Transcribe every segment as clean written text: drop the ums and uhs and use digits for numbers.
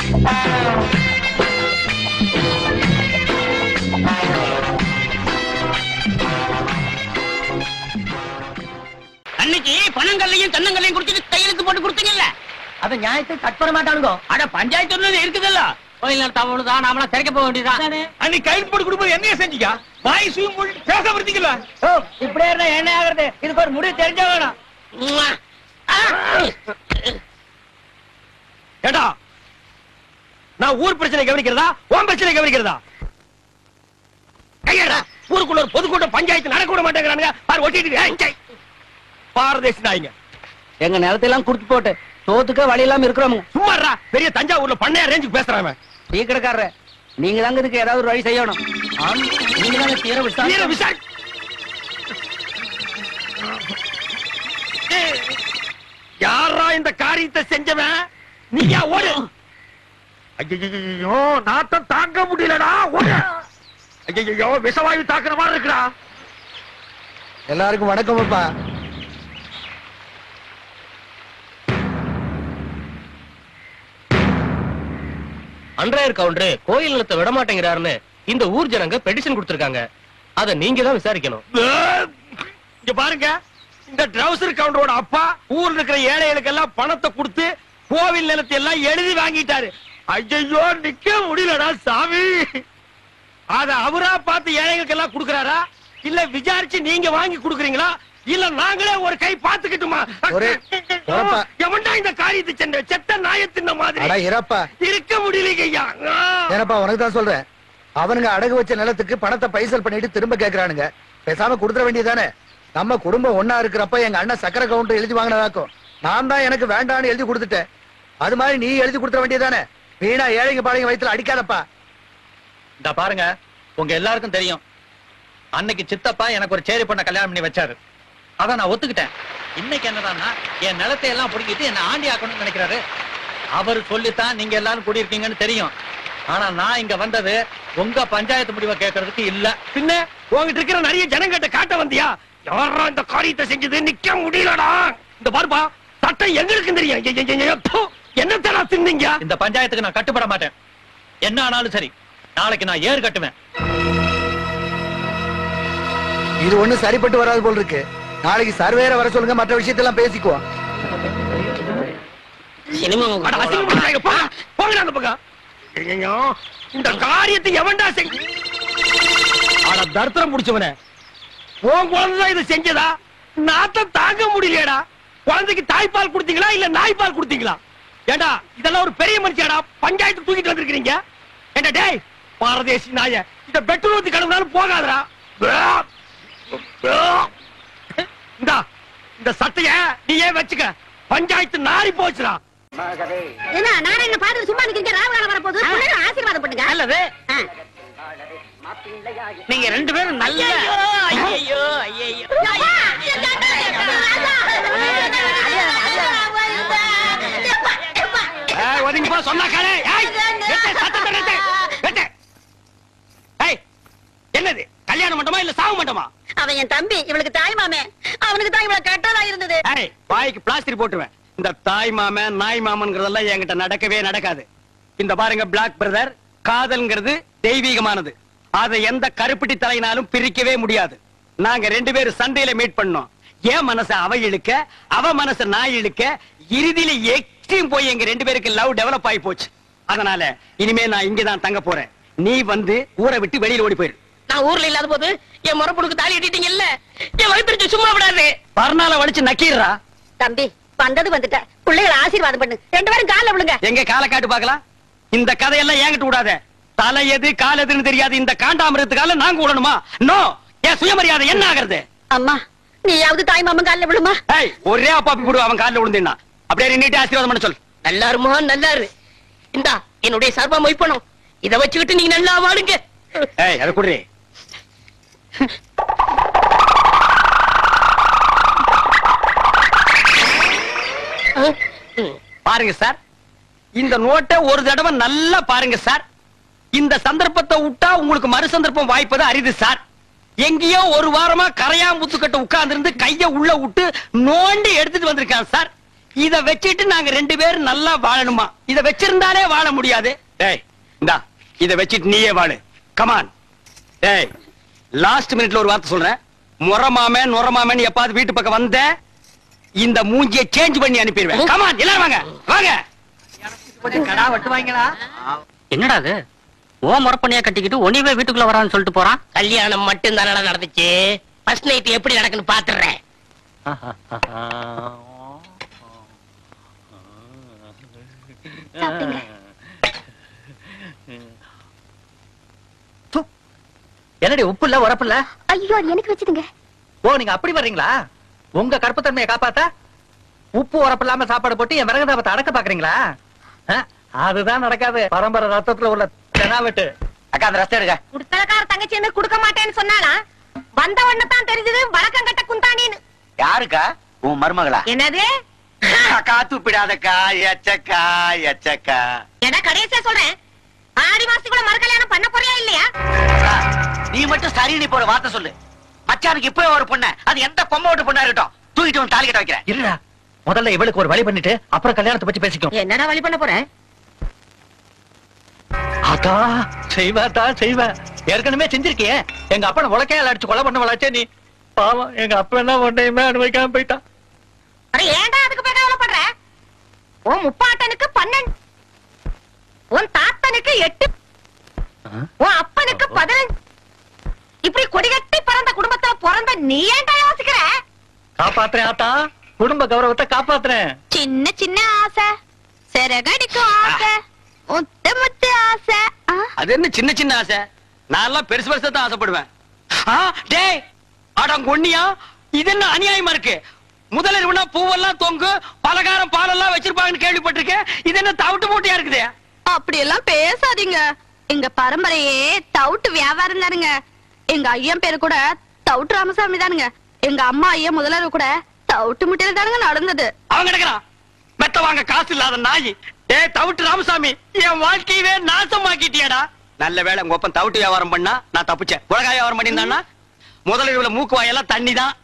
அன்னைக்கு பணங்கள்லையும் தென்னங்கள்லையும் குடிச்சிட்டு கையெழுத்து போட்டு கொடுத்தீங்கல்ல, அத நியாயத்தை கட் பண்ண மாட்டானுங்க. அட பஞ்சாயத்து இருக்குதுல்ல, கோயில் நடத்தாமதான் நாமளா திறக்க போக வேண்டியதான். அன்னைக்கு கையெழுத்து போட்டு கொடுப்பது என்னைய செஞ்சீங்க? வாய் சுயம் பேச விடுத்தீங்களா? இப்படியே இருந்தா என்ன ஆகுறது? இதுக்கு ஒரு முடிவு தெரிஞ்ச வேணும். ஏடா, நான் ஊர் பிரச்சனை கவனிக்கிறதா உன் பிரச்சனை கவனிக்கிறதா? கையடா, ஊருக்குள்ள ஒரு பொதுக்கூட்டம் பஞ்சாயத்து நடக்க விட மாட்டேங்கிறானுங்க. பாரு ஒட்டிட்டு பாரதேசி நாய்ங்க. எங்க நிலத்தையெல்லாம் குடுத்து போட்டு சோத்துக்க வழி இல்லாம இருக்கிறோம். சும்மாறா, பெரிய தஞ்சாவூர்ல பண்ணையா ரேஞ்சுக்கு பேசுறாங்க. டீ கடைக்காரரு, நீங்க தாங்க இதுக்கு ஏதாவது ஒரு வழி செய்யணும். நீங்க தாங்க தீர விசாரி. யாரா இந்த காரியத்தை செஞ்சவன்? நீயா ஓடு. ஐயோ, நாட்டம் தாங்க முடியலடா, ஓடு. ஐயோ, விஷவாயு தாக்குற மாதிரி இருக்குடா. எல்லாருக்கும் வணக்கம் அப்பா. அன்றாயர் கவுண்டர் கோயில் நிலத்தை விட மாட்டேங்கிறாருன்னு இந்த ஊர் ஜனங்க பெட்டிஷன் கொடுத்திருக்காங்க. அத நீங்க தான் விசாரிக்கணும். இங்க பாருங்க, இந்த ட்ரவுசர் கவுண்டரோட அப்பா ஊர்ல இருக்கிற ஏழைகளுக்கு எல்லாம் பணத்தை கொடுத்து கோவில் நிலத்தை எல்லாம் எழுதி வாங்கிட்டாரு. ஐயோ, நிக்க முடியலடா சாமி. அத அவரா பார்த்து ஏழைகளுக்கு எல்லாம் கொடுக்கறாரா, இல்ல விசாரிச்சு நீங்க வாங்கி கொடுக்கறீங்களா, இல்ல நாங்களே ஒரு கை பாத்துக்கிட்டுமா? எவன்டா இந்த காரியத்தை செஞ்ச? செத்த நாயத்தின் மாதிரி இருக்க முடியலையா? ஏனப்பா உனக்கு தான் சொல்றேன். அவனுங்க அடகு வச்ச நிலத்துக்கு பணத்தை பைசல் பண்ணிட்டு திரும்ப கேக்குறானுங்க. பேசாம கொடுத்துட வேண்டியதானே? நம்ம குடும்பம் ஒன்னா இருக்கிறப்ப எங்க அண்ணன் சக்கரை கவுண்டர் எழுதி வாங்கினதாக்கும். நான் தான் எனக்கு வேண்டான்னு எழுதி கொடுத்துட்டேன். அது மாதிரி நீ எழுதி கொடுத்துட வேண்டியதானே? வீணா ஏழைங்க பாளைங்க வயித்துல அடிக்காதப்பா. இந்த பாருங்க, உங்க எல்லாருக்கும் தெரியும், அன்னைக்கு சித்தப்பா எனக்கு ஒரு சேரி பொண்ண கல்யாணம் பண்ணி வச்சாரு. அத நான் ஒத்துக்கிட்டேன். இன்னைக்கு என்னடான்னா என் நிலத்தை எல்லாம் புடிக்கிட்டு என்ன ஆண்டி ஆக்கணும்னு நினைக்கிறாரு. அவர் சொல்லித்தான் நீங்க எல்லாரும் கூடியிருக்கீங்கன்னு தெரியும். ஆனா நான் இங்க வந்தது உங்க பஞ்சாயத்து முடிவை கேட்கறதுக்கு இல்ல. பின்ன உங்ககிட்ட இருக்கிற நிறைய ஜனங்கிட்ட காட்ட வந்தியா? யாரா இந்த காரியத்தை செஞ்சது? நிக்க முடியலடா. இந்த பாருப்பா, சட்டம் எங்களுக்கு தெரியும். என்ன தரா தின்னீங்க? இந்த பஞ்சாயத்துக்கு நான் கட்டுப்பட மாட்டேன். என்ன ஆனாலும் சரி, நாளைக்கு நான் ஏறு கட்டுவேன். இது ஒண்ணு சரிப்பட்டு வராது போல் இருக்கு. நாளைக்கு சர்வேர வர சொல்லுங்க, மற்ற விஷயத்தெல்லாம் பேசிக்குவோம். இந்த காரியத்தை எவன்டா செஞ்ச? தர்த்தரம் முடிச்சவனே, உன் குழந்தைதான் இது செஞ்சதா? நாத்தம் தாங்க முடியலடா. குழந்தைக்கு தாய்ப்பால் கொடுத்தீங்களா இல்ல நாய்ப்பால் கொடுத்தீங்களா? ஏண்டா, இதெல்லாம் ஒரு பெரிய மனுஷியாடா, பஞ்சாயத்து தூக்கிட்டு வந்திருக்கீங்க. ஏண்டா டேய் பாரதேசி நாய, இந்த பெட்ரோல் ஊத்தி கலந்தாலும் போகாதடா. இந்த சட்டைய நீயே வச்சுக்க. பஞ்சாயத்து நாரி போச்சுடா. என்ன நாராயண பாத்து சும்மா நிக்கிறீங்க? ராவகாலம் வர போகுது, ஆசீர்வாதம் பண்ணுங்க. நல்லது. நீங்க ரெண்டு பேரும் நல்ல. ஐயோ ஐயோ ஒதுங்கி போ சொன்னா காலே. என்னது கல்யாண மண்டபமா இல்ல சாவு மண்டபமா? அவன் என் தம்பி, இவளுக்கு தாய் மாமே. அவனுக்கு தான் இவளை கட்டதா இருந்தது. வாய்க்கு பிளாஸ்டிக் போட்டுவேன். இந்த தாய் மாமன் நாய் மாமன்கிறதெல்லாம் என்கிட்ட நடக்கவே நடக்காது. இந்த பாருங்க பிளாக் பிரதர், காதல்ங்கிறது தெய்வீகமானது. அதை எந்த கருப்பட்டி தலையினாலும் பிரிக்கவே முடியாது. நாங்க ரெண்டு பேரும் சண்டையில மீட் பண்ணோம். என் மனச அவ இழுக்க, அவ மனச நான் இழுக்க, இறுதியில எக்ஸ்ட்ரீம் போய் எங்க ரெண்டு பேருக்கு லவ் டெவலப் ஆகி போச்சு. அதனால இனிமே நான் இங்கதான் தங்க போறேன். நீ வந்து ஊரை விட்டு வெளியில ஓடி போயிரு. நான் ஊர்ல இல்லாத போது என் முறப்புடுக்கு தாலி கட்டிட்டீங்கல்ல, என் வயிற்று சும்மா விடாது. பர்னால வலிச்சு நக்கீரா. தம்பி வந்தது வந்துட்ட, பிள்ளைகளை ஆசீர்வாதம் பண்ணு. ரெண்டு பேரும் கால விழுங்க. எங்க கால காட்டு பாக்கலாம். இந்த கதையெல்லாம் ஏங்கிட்டு விடாத. தலை எது கால் எதுன்னு தெரியாது இந்த காண்டாமிரத்துக்கால நாங்க விடணுமா? நோ. என் சுயமரியாதை என்ன ஆகிறது? அம்மா நீயாவது தாய் மாமன் கால விழுமா? ஒரே அப்பாப்பி போடு, அவன் காலில் விழுந்தா அப்படியே நின்னுட்டு ஆசீர்வாதம் பண்ண சொல். நல்லாருமா? நல்லாரு. இந்தா என்னுடைய சர்வ மொய்ப்பணும். இதை வச்சுக்கிட்டு நீங்க நல்லா வாடுங்க. அதை குடுறி. பாருங்க சார், இந்த நோட்டை ஒரு தடவை நல்லா பாருங்க சார். இந்த சந்தர்ப்பத்தை விட்டா உங்களுக்கு மறு சந்தர்ப்பம் வாய்ப்பது அரிது சார். எங்கேயோ ஒரு வாரமா கரையாம்புத்துக்கிட்ட உட்கார்ந்து இருந்து கைய உள்ள விட்டு நோண்டி எடுத்துட்டு வந்திருக்கான் சார். இத வச்சிட்டு நாங்க 2 பேரும் நல்லா வாழணுமா? இத வச்சிருந்தாலே வாழ முடியாது. டேய் இந்தா இத வச்சிட்டு நீயே வாழு. கமான். டேய் லாஸ்ட் மினிட்ல ஒரு வார்த்தை சொல்றேன். நொரமாமன் எப்பாவது வீட்டு பக்கம் வந்த இந்த மூஞ்சியை சேஞ்ச் பண்ணி அனுப்பிடுவேன். கமான் எல்லாரும் வாங்க வாங்க. கடா வெட்டுவாங்களா? என்னடா அது? ஓ முறப்பண்ணியா கட்டிக்கிட்டு ஒனிவே வீட்டுக்குள்ள வரான்னு சொல்லிட்டு போறான். கல்யாணம் மட்டும் தானே நடந்துச்சு. ஃபர்ஸ்ட் நைட் எப்படி நடக்குன்னு பாத்துறேன். என்னடி உப்பு இல்ல உரப்பு இல்ல? ஐயோ அது எனக்கு வச்சுதுங்க. ஓ நீங்க அப்படி வர்றீங்களா? உங்க கற்புத்தன்மையை காப்பாத்த உப்பு உரப்பு இல்லாம சாப்பாடு போட்டு என் விறகுதாபத்தை அடக்க பாக்குறீங்களா? அதுதான் நடக்காது. பரம்பரை ரத்தத்துல உள்ள தெனாவெட்டு. அக்கா அந்த ரஸ்தை எடுக்க. குடுத்தலக்கார தங்கச்சி என்ன குடுக்க மாட்டேன்னு சொன்னானா? வந்த உடனே தான் தெரிஞ்சது வழக்கம் கட்ட குந்தாணின்னு. யாருக்கா? உன் மருமகளா? என்னது? அக்கா துப்பிடாதக்கா. எச்சக்கா எச்சக்கா. என்ன கடைசியா சொல்றேன். ஆடி மாசத்துக்குள்ள மறு கல்யாணம் பண்ண போறியா இல்லையா? அக்கா, நீ மட்டும் சரி நீ போற வார்த்தை சொல்லு. மச்சானுக்கு இப்பவே ஒரு பொண்ணு, அது எந்த கொம்ப ஓட்டு பொண்ணா இருக்கட்டும், தூக்கிட்டு வந்து தாலி கட்ட வைக்கிறேன். இல்லடா, முதல்ல இவளுக்கு ஒரு வழி பண்ணிட்டு அப்புறம் கல்யாணத்தை பத்தி பேசிக்கும். என்னடா வழி பண்ண போற? அக்கா செய்வாத்தா செய்வ. ஏற்கனவே செஞ்சிருக்கியே. எங்க அப்பனை உலக்கையால அடிச்சு கொலை பண்ண வளாச்சே நீ. பாவம் எங்க அப்பா என்ன ஒன்றையுமே அனுபவிக்காம போயிட்டான். அட ஏன்டா அதுக்கு போய் கவலைப்படுற? உன் முப்பாட்டனுக்கு 12, உன் தாத்தனுக்கு 8, உன் அப்பனுக்கு 15. இப்படி கொடிகட்டி பிறந்த குடும்பத்துல பிறந்த நீ ஏன்டா யோசிக்கிற? காப்பாத்துறேன் ஆத்தா, குடும்ப கௌரவத்தை காப்பாத்துறேன். சின்ன சின்ன ஆசை, சிறகடிக்கும் ஆசை, முத்து முத்து ஆசை. அது என்ன சின்ன சின்ன ஆசை? நான் எல்லாம் பெருசு பெருசா தான் ஆசைப்படுவேன். டேய் அடங்கொன்னியா, இது என்ன அநியாயமா இருக்கு? முதலிரவுனா பூவெல்லாம் தொங்கு, பலகாரம் பாலெல்லாம் வச்சிருப்பாங்கன்னு கேள்விப்பட்டிருக்கேன். இது என்ன தவிட்டு மூட்டையா இருக்குது? அப்படி எல்லாம் பேசாதீங்க. எங்க பரம்பரையே தவுட்டு வியாபாரம் தானுங்க. எங்க ஐயன் பேரு கூட தவுட்டு ராமசாமி தானுங்க. எங்க அம்மா ஐயா முதலர் கூட தவுட்டு முட்டையில தானுங்க நடந்தது. அவன் கிடக்குறான் மெத்த வாங்க காசு இல்லாத நாய். தவிட்டு ராமசாமி, என் வாழ்க்கையவே நாசமாக்கிட்டியாடா. நல்ல வேளை உங்க ஒப்பன் தவிட்டு வியாபாரம் பண்ணா நான் தப்பிச்சேன். உலக வியாபாரம் பண்ணியிருந்தான்னா முதலில் மூக்கு வாயெல்லாம் தண்ணி தான்.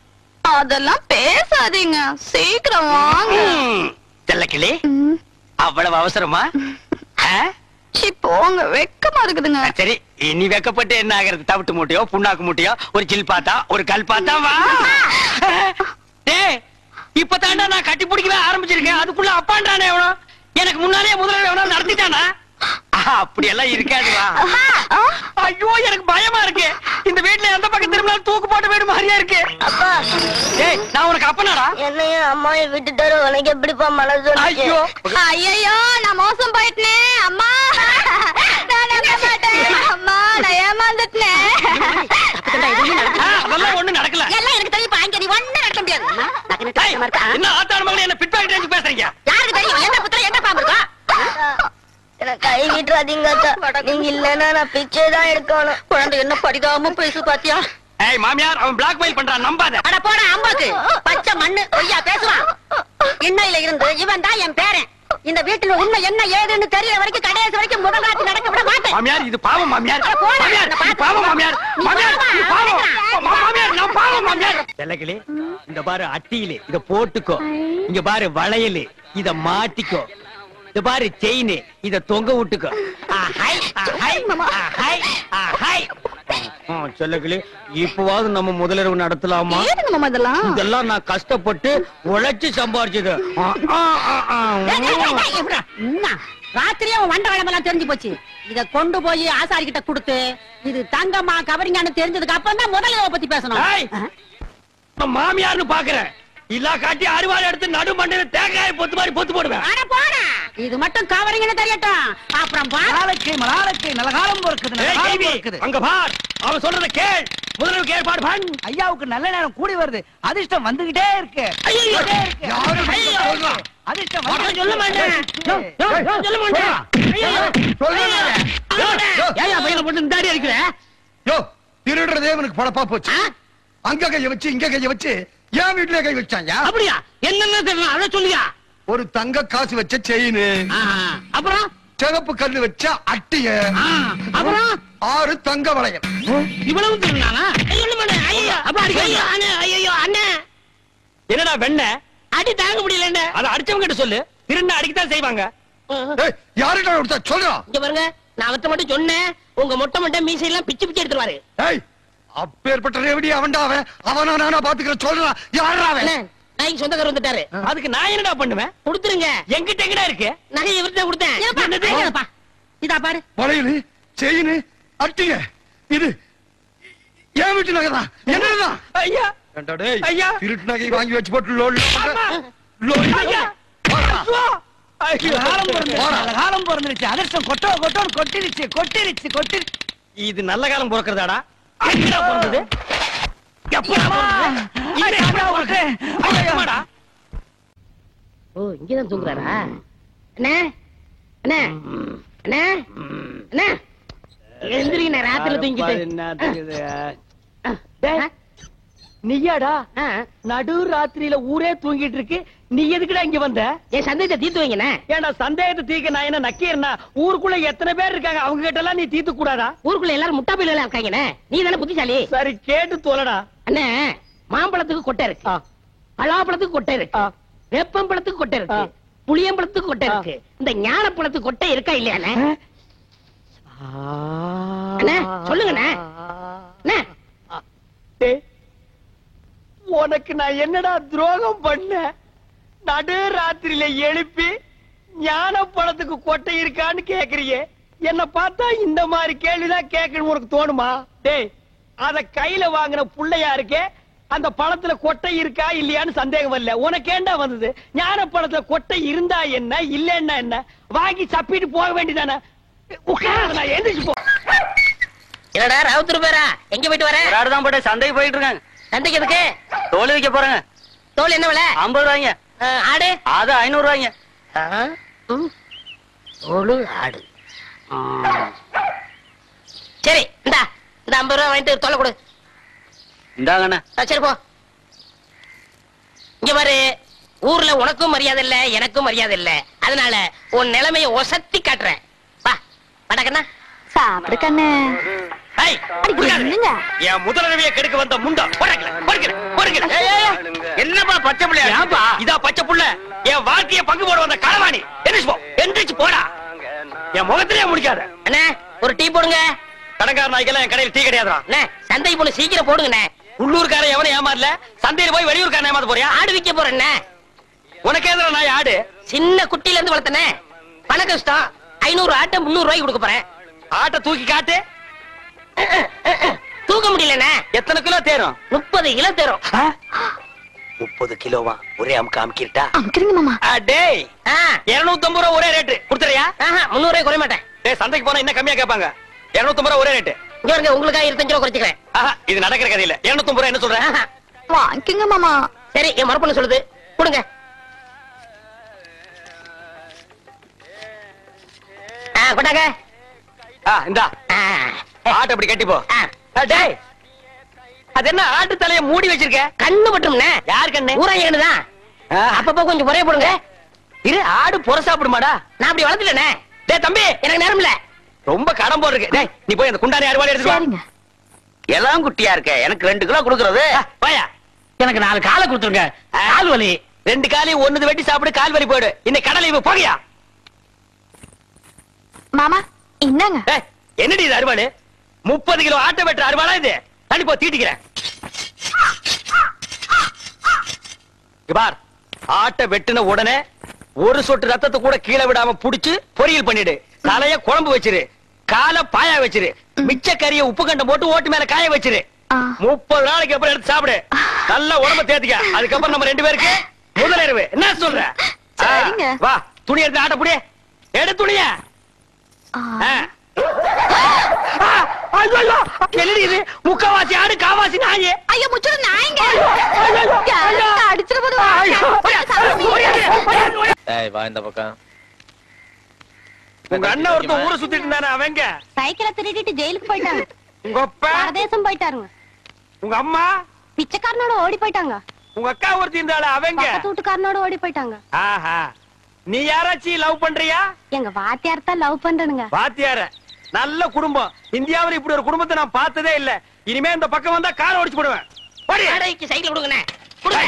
அதெல்லாம் பேசாதீங்க, சீக்கிரம் வாங்க. செல்லக்கிளி, அவ்வளவு அவசரமா? போங்க, வெக்கமா இருக்குதுங்க. சரி, நீ வெக்கப்பட்டு என்ன ஆகிறது? தவிட்டு மூட்டையோ புண்ணாக்கு மூட்டையோ ஒரு சில் பாத்தா ஒரு கல் பாத்தா வா. இப்பதாண்டா நான் கட்டி பிடிக்கவே ஆரம்பிச்சிருக்கேன். அதுக்குள்ள அப்பாண்டானே எவனோ எனக்கு முன்னாலே முதல்ல எவனோ நடத்திட்டானா? அப்படி எல்லாம் இருக்காதுவா. ஐயோ எனக்கு பயமா இருக்கு. இந்த வீட்டுல எந்த பக்கம் திரும்பினாலும் தூக்கு போட்டு வீடு மாதிரியா இருக்கு. அப்பா நான் உனக்கு அப்பனாடா? என்னையும் அம்மாவை விட்டுட்டாரு. உனக்கு எப்படிப்பா மனசு? ஐயோ ஐயோ நான் மோசம் போயிட்டேன். அம்மா நான் நம்ப மாட்டேன். அம்மா நான் ஏமாந்துட்டேன். அதெல்லாம் ஒண்ணு நடக்கல. எல்லாம் எனக்கு தெரியும். பாங்க நீ ஒண்ணு நடக்க முடியாது. என்ன ஆத்தாட மகளே என்ன பிட் பாக்கெட் பேசுறீங்க? யாருக்கு தெரியும் என்ன புத்திர என்ன பாம்பு இருக்கா? கை விட்டுறாதீங்க. நீங்க இல்லன்னா நான் பிச்சை தான் எடுக்கணும். குழந்தை என்ன படிக்காம பேசு பாத்தியா? ஏய் மாமியார், அவன் பிளாக் மெயில் பண்றான், நம்பாத. அட போடா அம்பாக்கு. பச்சை மண்ணு பொய்யா பேசுவான். இன்னையில இருந்து இவன் தான் என் பேரன். இந்த வீட்டுல உண்மை என்ன ஏதுன்னு தெரியற வரைக்கும் கடைசி வரைக்கும் முதல் ராத்திரி நடக்க விட மாட்டேன். மாமியார் இது பாவம் மாமியார். மாமியார் இது பாவம் மாமியார். மாமியார் இது பாவம். மாமியார் நான் பாவம் மாமியார். செல்லக்கிளி, இந்த பாரு அட்டியிலே இத போட்டுக்கோ. இங்க பாரு வளையலே இத மாட்டிக்கோ. இந்த பாரு செயின் இத தொங்க விட்டுக்கோ. செல்லக்கிளி, இப்பவாவது நம்ம முதலிரவு நடத்தலாமா? இதெல்லாம் நான் கஷ்டப்பட்டு உழைச்சு சம்பாரிச்சது. ராத்திரியே வண்ட வளமெல்லாம் தெரிஞ்சு போச்சு. இத கொண்டு போய் ஆசாரி கிட்ட கொடுத்து இது தங்கம்மா கவரிங்கான்னு தெரிஞ்சதுக்கு அப்புறம் தான் முதலிரவை பத்தி பேசணும். மாமியார்னு பாக்குறேன். இல்லா காட்டி அறுவாள் எடுத்து நடு மண்டையில தேங்காய பொத்து மாதிரி பொத்து போடுவேன். இது மட்டும் கவரிங்கன்னு தெரியட்டும். அப்புறம் மலாலக்கு நல்ல காலம் பொறுக்குது. அங்க பார், அவன் சொல்றத கேள். முதல்ல கேள் பார். பண் ஐயாவுக்கு நல்ல நேரம் கூடி வருது. அதிர்ஷ்டம் வந்துகிட்டே இருக்கு. அதிர்ஷ்டம் சொல்ல மாட்டேன். சொல்ல மாட்டேன். ஏயா பையனை போட்டு தாடி அடிக்கிற? யோ, திருடுறதே இவனுக்கு பழப்பா போச்சு. அங்க கைய வச்சு இங்க கைய வச்சு ஏன் வீட்டுல கை வச்சாங்க? அப்படியா? என்னன்னு தெரியல, அத சொல்லியா? ஒரு தங்க காசு வச்ச செயின், அப்புறம் சிவப்பு கல்லு வச்ச அட்டிய, அப்புறம் 6 தங்க வளையம். இவ்வளவு திருநானா? என்னடா வெண்ண? அடி தாங்க முடியல. அதை அடிச்சவங்க கிட்ட சொல்லு, திருண்ண அடிக்கத்தான் செய்வாங்க. யாருடா கொடுத்தா சொல்றான்? இங்க பாருங்க, நான் அவர்ட்ட மட்டும் சொன்னேன், உங்க மொட்டை மொட்டை மீசை எல்லாம் பிச்சு பிச்சு எடுத்துருவாரு. ஏய், அப்பேற்பட்ட ரேவடி அவன்டா அவன். அவனா நானா பாத்துக்கிற சொல்றான். யாரா அவன்? நாய்க்கு சொந்தக்காரர் வந்துட்டாரு. அதுக்கு நான் என்னடா பண்ணுவேன்? கொடுத்துருங்க. எங்கிட்ட எங்கடா இருக்கு? நகை இவர்கிட்ட கொடுத்தேன். என்னப்பா? இதா பாரு. வளையலு, செயின், அட்டிங்க, இது ஏன் வீட்டு நகைதான். என்னதான்? ஐயா ஏண்டா டேய், ஐயா. திருட்டு நகை வாங்கி வச்சு போட்டு லோன் ஐயா. ஐயோ, காலம் பிறந்துருச்சு, காலம் பிறந்துருச்சு. அதிர்ஷ்டம் கொட்டோன்னு கொட்டிருச்சு. இது நல்ல காலம் பிறக்கிறதாடா? எங்கடா பிறந்தது? எப்படா பிறந்தது? இது எப்படா பிறந்தது? ஐயம்மாடா. ஓ, இங்கதான் தூங்குறாரா? அண்ணே, அண்ணே, அண்ணே, அண்ணே, எந்திரிங்க, ராத்திரில தூங்கிட்டு. நீயாடா நடு ராத்திரியில ஊரே தூங்கிட்டு இருக்கு, நீ எதுக்குடா இங்க வந்த? என் சந்தேகத்தை தீர்த்து வைங்கண்ணே. ஏன்டா சந்தேகத்தை தீர்க்க நான் என்ன நக்கீரனா? ஊருக்குள்ள எத்தனை பேர் இருக்காங்க, அவங்க கிட்ட எல்லாம் நீ தீர்த்து கூடாதா? ஊருக்குள்ள எல்லாரும் முட்டா பையில இருக்காங்கண்ணே. நீ தானே புத்திசாலி. சரி, கேட்டு தோலடா. அண்ணே, மாம்பழத்துக்கு கொட்டை இருக்கு, பலாப்பழத்துக்கு கொட்டை இருக்கு, வேப்பம்பழத்துக்கு கொட்டை இருக்கு, புளியம்பழத்துக்கு கொட்டை இருக்கு. இந்த ஞானப்பழத்துக்கு கொட்டை இருக்கா இல்லையாண்ணே? அண்ணே, சொல்லுங்கண்ணே. அண்ணே, உனக்கு நான் என்னடா துரோகம் பண்ண? நடு ராத்திரியில எழுப்பி ஞான பழத்துக்கு கொட்டை இருக்கான்னு கேக்குறியே, என்ன பார்த்தா இந்த மாதிரி கேள்விதான் கேட்கணும் உனக்கு தோணுமா? டேய், அத கையில வாங்கின புள்ளையா இருக்கே, அந்த பழத்துல கொட்டை இருக்கா இல்லையான்னு சந்தேகம் வரல. உனக்கு ஏண்டா வந்தது? ஞான பழத்துல கொட்டை இருந்தா என்ன, இல்லன்னா என்ன, வாங்கி சப்பிட்டு போக வேண்டியதானே? உட்கார, எந்திரிச்சு போ. என்னடா ராவுத்தர் பேரா, எங்க போயிட்டு வர? தான் போட்டு சந்தைக்கு போயிட்டு இருக்காங்க. சந்தைக்கு எதுக்கு? தோல் வைக்க போறேங்க. தோல் என்ன விலை? 50 ரூபாய்ங்க. ஆடு? அது 500 ரூபாய்ங்க. தோலு ஆடு. சரி, இந்த 50 ரூபாய் வாங்கிட்டு தொலை கொடு. இந்தாங்கண்ணா. சரி, போ. இங்க பாரு, ஊர்ல உனக்கும் மரியாதை இல்ல, எனக்கும் மரியாதை இல்ல. அதனால உன் நிலைமையை ஒசத்தி காட்டுறேன். வா, வடக்கண்ணா. சாப்பிடு கண்ணு. என் முதலமையை கெடுக்க வந்த முண்டா. என்னப்பா பச்சை பிள்ளையா? இதா பச்சை புள்ள, என் வாழ்க்கைய பங்கு போட வந்த களவாணி. எந்திரிச்சு போடா. என் முகத்திலே முடிக்காத. அண்ணே, ஒரு டீ போடுங்க. கடங்கார நாய்க்கெல்லாம் என் கடையில் டீ கிடையாதுடா. அண்ணே, சந்தைக்கு போன சீக்கிரம் போடுங்கண்ணே. உள்ளூர்கார எவனும் ஏமாறல, சந்தையில போய் வெளியூர்காரன் ஏமாத்த போறியா? ஆடு விக்க போறேண்ணே. உனக்கு எதிர நாய் ஆடு? சின்ன குட்டில இருந்து வளர்த்தனே, பண கஷ்டம். 500 ஆட்டை 300 ரூபாய்க்கு கொடுக்க போறேன். ஆட்டை தூக்கி காட்டு. தூக்க முடியலண்ணே. எத்தனை கிலோ தேரும்? 30 கிலோ தரும். 30 கிலோவா? ஒரே அமுக்க அமுக்கிட்டா? அமுக்குறீங்க மாமா. டேய், 250 ரூபா ஒரே ரேட்டு கொடுத்துறியா? 300 ரூபாய் குறைய மாட்டேன். டேய், சந்தைக்கு போனா இன்னும் கம்மியா கேட்பாங்க. 250 ரூபா ஒரே ரேட்டு. இங்க பாருங்க, உங்களுக்காக 25 ரூபா குறைச்சிக்கிறேன். இது நடக்கிற கதை இல்ல. 250 ரூபா என்ன சொல்றேன்? வாங்கிக்கங்க மாமா. சரி, என் மறுப்பண்ண சொல்லுது, கொடுங்க. கொண்டாங்க. இந்தா ஆட்டை அப்படி கட்டி போ. டேய், அது என்ன ஆட்டு தலைய மூடி வச்சிருக்க? கண்ணு பட்டும்ண்ணே. யார் கண்ணு? ஊராங்க கண்ணுதான். அப்பப்போ கொஞ்சம் குறைய போடுங்க. இரு, ஆடு புற சாப்பிடுமாடா? நான் அப்படி வளர்த்துட்டேனே. டேய் தம்பி, எனக்கு நேரம் இல்ல. ரொம்ப கடன் போடு இருக்கு. டேய், நீ போய் அந்த குண்டானி அறுவாளை எடுத்து வா. சரிங்க. எல்லாம் குட்டியா இருக்க, எனக்கு 2 கிலோ கொடுக்கறது. போயா. எனக்கு 4 காலை கொடுத்துருங்க. கால் வலி. 2 காலையும் ஒண்ணுது வெட்டி சாப்பிடு, கால் வலி போயிடு. இன்னைக்கு கடலை இவ போகியா? மாமா இந்தாங்க. டேய், என்னடி இது அறுவாளு? 30 கிலோ ஆட்டை வெட்டுற அறுவாளா இது? தண்ணி போ, தீட்டிக்கிறேன். பார், ஆட்டை வெட்டின உடனே ஒரு சொட்டு ரத்தத்தை கூட கீழே விடாம புடிச்சு பொரியல் பண்ணிடு. தலைய குழம்பு வச்சிரு, காலை பாயா வச்சிரு, மிச்ச கறிய உப்பு கண்டம் போட்டு ஓட்டு மேல காய வச்சிரு. 30 நாளைக்கு அப்புறம் எடுத்து சாப்பிடு. நல்லா உடம்ப தேத்திக்க. அதுக்கப்புறம் நம்ம 2 பேருக்கு முதலிரவு. என்ன சொல்ற? சரிங்க. வா, துணி எடுத்து ஆட்ட புடி. எடு துணிய. இது முக்கவாசி ஆடு, காவாசி நாயே. ஐயோ, முச்சுரு நாய்ங்க. அடிச்சிட போது. வா இந்த பக்கம். உங்க அண்ணன் ஒருத்தன் ஊரை சுத்திட்டு இருந்தானே, அவங்க சைக்கிளை திருடிட்டு ஜெயிலுக்கு போயிட்டாங்க. உங்க அப்பா பரதேசம் போயிட்டாருங்க. உங்க அம்மா பிச்சைக்காரனோட ஓடி போயிட்டாங்க. உங்க அக்கா ஒருத்தி இருந்தாள, அவங்க பக்கத்து வீட்டுக்காரனோட ஓடி போயிட்டாங்க. ஆஹா, நீ யாராச்சும் லவ் பண்றியா? எங்க வாத்தியார் தான் லவ் பண்றனுங்க. வாத்தியார? நல்ல குடும்பம். இந்தியாவில் இப்படி ஒரு குடும்பத்தை நான் பார்த்ததே இல்ல. இனிமே இந்த பக்கம் வந்தா காரை ஓடிச்சு போடுவேன். சைக்கிள் கொடுங்கண்ணே. கொடுங்க.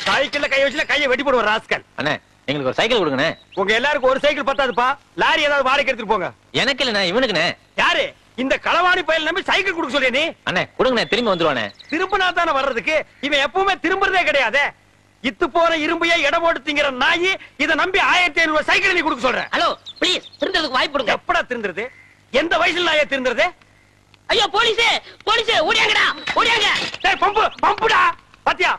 சைக்கிள்ல கை வச்சுல கையை வெட்டி போடுவார் ராஸ்கல். அண்ணே எங்களுக்கு ஒரு சைக்கிள் கொடுங்கண்ணே. உங்க எல்லாருக்கும் ஒரு சைக்கிள் பத்தாதுப்பா. லாரி ஏதாவது வாடகை எடுத்துட்டு போங்க. எனக்கு இல்லண்ணே, இவனுக்குண்ணே. யாரு இந்த களவாணி பயல் நம்பி சைக்கிள் கொடுக்க சொல்லிய நீ? அண்ணே கொடுங்கண்ணே, திரும்பி வந்துருவானே. திரும்பினா தானே வர்றதுக்கு. இவன் எப்பவுமே திரும்புறதே கிடையாது. இத்து போற இரும்பையே இடம் போட்டு திங்கிற நாயி இத நம்பி 1500 சைக்கிள் நீ கொடுக்க சொல்ற. ஹலோ ப்ளீஸ், திருந்ததுக்கு வாய்ப்பு கொடுங்க. எப்படா திருந்துறது? எந்த வயசுல நாயே திருந்துறது? ஐயோ போலீஸே, போலீஸே ஓடியாங்கடா, ஓடியாங்க. டேய் பம்புடா. பாத்தியா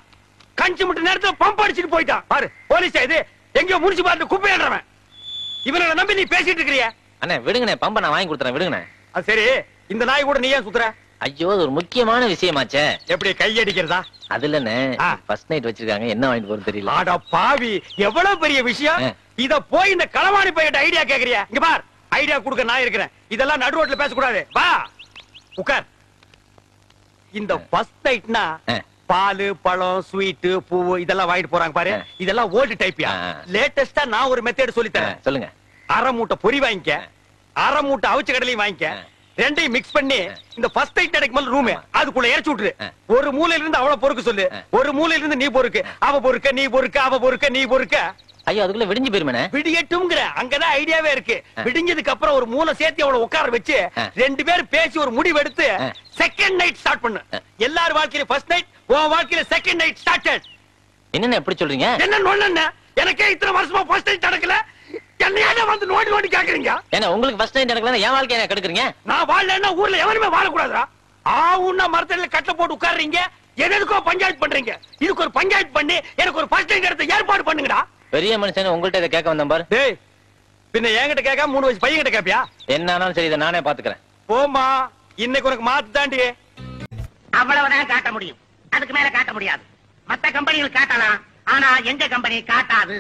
கஞ்சி முட்டு நேரத்துல பம்ப் அடிச்சிட்டு போயிட்டான் பாரு. போலீஸ் இது எங்கயோ முடிச்சு பார்த்து குப்பையாடுறவன். இவனை நம்பி நீ பேசிட்டு இருக்கறிய. அண்ணே விடுங்கண்ணே, பம்ப நான் வாங்கி கொடுத்துறேன், விடுங்கண்ணே. அது சரி, இந்த நாய் கூட நீ ஏன் சுத்துற? ஐயோ அது ஒரு முக்கியமான விஷயமாச்சே. எப்படி கை அடிக்கிறதா? அது இல்லண்ணே, ஃபர்ஸ்ட் நைட் வச்சிருக்காங்க, என்ன வாங்கிட்டு போறது தெரியல. ஆடா பாவி, எவ்வளவு பெரிய விஷயம். இத போய் இந்த களவாணி பையட்ட ஐடியா கேக்குறியா? இங்க பார், ஐடியா கொடுக்க நான் இருக்கிறேன். இதெல்லாம் நடு ரோட்ல பேசக்கூடாது. வா உட்கார். இந்த ஃபர்ஸ்ட் நைட்னா பால் பழம் ஸ்வீட் பூ இதெல்லாம் வாங்கிட்டு போறாங்க பாரு. இதெல்லாம் ஓல்டு டைப்யா. லேட்டஸ்டா நான் ஒரு மெத்தட் சொல்லி தரேன். சொல்லுங்க. அரை மூட்டை பொரி வாங்கிக்க, அரை மூட்டை அவிச்ச கடலையும் வாங்கிக்க, ரெண்டையும் மிக்ஸ் பண்ணி இந்த ஃபர்ஸ்ட் நைட் நடக்கும் ரூம் அதுக்குள்ள இறச்சி விட்டுரு. ஒரு மூலையில இருந்து அவள பொறுக்க சொல்லு, ஒரு மூலையில இருந்து நீ பொறுக்கு, அவ பொறுக்க நீ பொறுக்க, அவ பொறுக்க நீ பொறுக்க. ஐயோ அதுக்குள்ள விடிஞ்சு போயிருமே. விடியட்டும்ங்கற அங்கதான் ஐடியாவே இருக்கு. விடிஞ்சதுக்கு அப்புறம் ஒரு மூளை சேர்த்து அவளை உட்கார வச்சு ரெண்டு பேரும் பேசி ஒரு முடிவு எடுத்து செகண்ட் நைட் ஸ்டார்ட் பண்ணு. எல்லார் வாழ்க்கையில ஃபர்ஸ்ட் நைட், உன் வாழ்க்கையில செகண்ட் நைட் ஸ்டார்டட். என்னென்ன எப்படி சொல்றீங்க? என்ன நொண்ணு? எனக்கே இத்தனை வருஷமா ஃபர்ஸ்ட் நைட் நடக்கல, என்னையால வந்து நோண்டி நோண்டி கேக்குறீங்க? ஏன்னா உங்களுக்கு ஃபர்ஸ்ட் நைட் நடக்கலன்னா என் வாழ்க்கைய கெடுக்குறீங்க. நான் வாழலன்னா ஊர்ல எவனுமே வாழக்கூடாதுடா. ஆவுன்னா மரத்துல கட்டல போட்டு உட்கார்றீங்க, எதுக்கோ பஞ்சாயத்து பண்றீங்க. இதுக்கு ஒரு பஞ்சாயத்து பண்ணி எனக்கு ஒரு ஃபர்ஸ்ட் நைட் எடுத்து ஏற்பாடு பண்ணுங்கடா. பெரிய மனுஷன் உங்கள்ட்ட இதை கேட்க வந்தேன் பாரு. டேய் பின்ன என்கிட்ட கேட்காம 3 வயசு பையன் கிட்ட கேப்பியா? என்ன ஆனாலும் சரி, இதை நானே பாத்துக்கிறேன். போமா, இன்னைக்கு உனக்கு மாத்து தாண்டி. அவ்வளவுதான் காட்ட முடியும், அதுக்கு மேல காட்ட முடியாது. மத்த கம்பெனிகள் காட்டலாம், ஆனா எங்க கம்பெனி காட்டாது.